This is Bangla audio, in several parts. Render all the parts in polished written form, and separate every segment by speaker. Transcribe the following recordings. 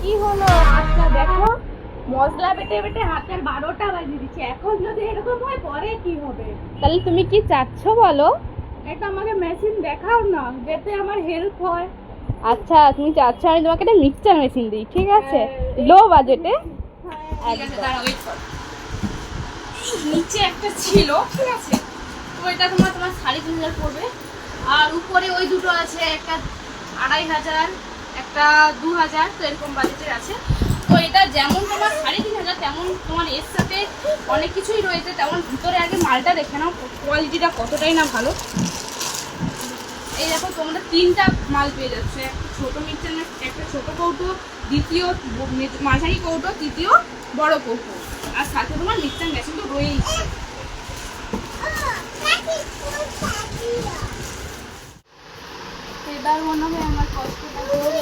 Speaker 1: কি হলো হাতটা দেখো, মশলা বেটে বেটে হাতের 12টা বাজিয়ে দিচ্ছে। এখন যদি এরকম হয় পরে কি হবে?
Speaker 2: তাহলে তুমি কি চাচ্ছ বলো?
Speaker 1: এটা আমাকে মেশিন দেখাও না, যাতে আমার হেল্প হয়।
Speaker 2: আচ্ছা তুমি চাচ্ছ আমি তোমাকে একটা মিক্সচার মেশিন দিই, ঠিক আছে? লো বাজেটে।
Speaker 1: নিচে একটা ছিল, ঠিক আছে, তো এটা তোমার 3,500 পড়বে। আর উপরে ওই দুটো আছে, একটা 2,500, একটা 2,000, তো এরকম বাজেটের আছে। তো এটা যেমন তোমার 3,500 তেমন তোমার এর সাথে অনেক কিছুই রয়েছে। তেমন ভিতরে আগে মালটা দেখে নাও, কোয়ালিটিটা কতটাই না ভালো। এই দেখো তোমরা 3টা মাল পেয়ে যাচ্ছে, একটা ছোট মিক্সচার, একটা ছোট কৌটো, দ্বিতীয় মাঝারি কৌটো, তৃতীয় বড় কৌটো, আর সাথে তোমার মিক্সচার মেশিন তো রয়েইছে। এবার মনে হয় আমার কষ্টটা হলো।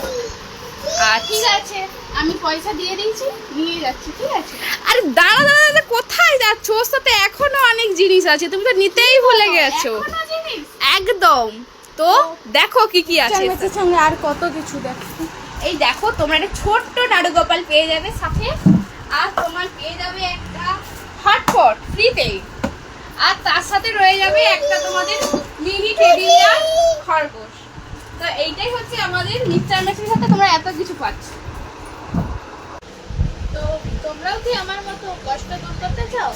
Speaker 1: ঠিক আছে, আমি পয়সা দিয়ে দিয়েছি, নিয়ে যাচ্ছি, ঠিক আছে?
Speaker 2: আরে দাঁড়া দাঁড়া দাঁড়া, কোথায় যাচ্ছ? ওর সাথে এখনো অনেক জিনিস আছে, তুমি তো নিতেই ভুলে গেছো।
Speaker 1: এখনো জিনিস?
Speaker 2: একদম। তো দেখো কি কি আছে।
Speaker 1: চামচের সঙ্গে আর কত কিছু দেখো।
Speaker 2: এই দেখো তোমরা একটা ছোট্ট নাড়ু গোপাল পেয়ে যাবে সাথে, আর তোমার পেয়ে যাবে একটা হটপট ফ্রিতে, আর তার সাথে রয়ে যাবে একটা তোমাদের মিনি টেবিল খরগোশ। তো এইটাই হচ্ছে আমাদের মিক্সচার মেশিনের সাথে তোমরা এত কিছু পাচ্ছ।
Speaker 1: তো তোমরাও কি আমার মতো কষ্ট দূর করতে চাও,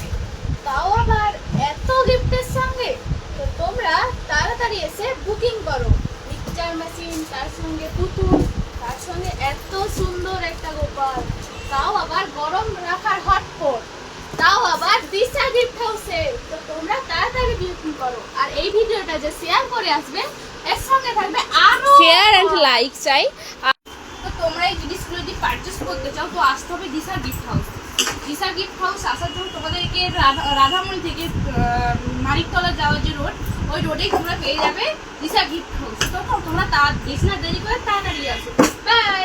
Speaker 1: তাও আবার এত গিফটের সঙ্গে? তো তোমরা তাড়াতাড়ি এসে বুকিং করো। মিক্সচার মেশিন, তার সঙ্গে পুতুল, তার সঙ্গে এত সুন্দর একটা গোপাল, তাও আবার গরম রাখার হটপট, তাও আবার দিশা গিফট হাউসে। তো তোমরা তাড়াতাড়ি বুকিং করো, আর এই ভিডিওটা যে শেয়ার করে আসবে, এর সঙ্গে থাকবে আরো
Speaker 2: শেয়ার এন্ড লাইক চাই।
Speaker 1: তো তোমরা এই জিনিসগুলো যদি পারচেস করতে চাও তো আসতে হবে দিশা গিফট হাউস। দিশা গিফট হাউস আসার জন্য তোমাদেরকে রাধামণি থেকে মানিকতলা যাওয়ার যে রোড, ওই রোডেই তোমরা পেয়ে যাবে দিশা গিফট হাউস। তো তোমরা বেশি না দেরি করে তাড়াতাড়ি আসো। বাই।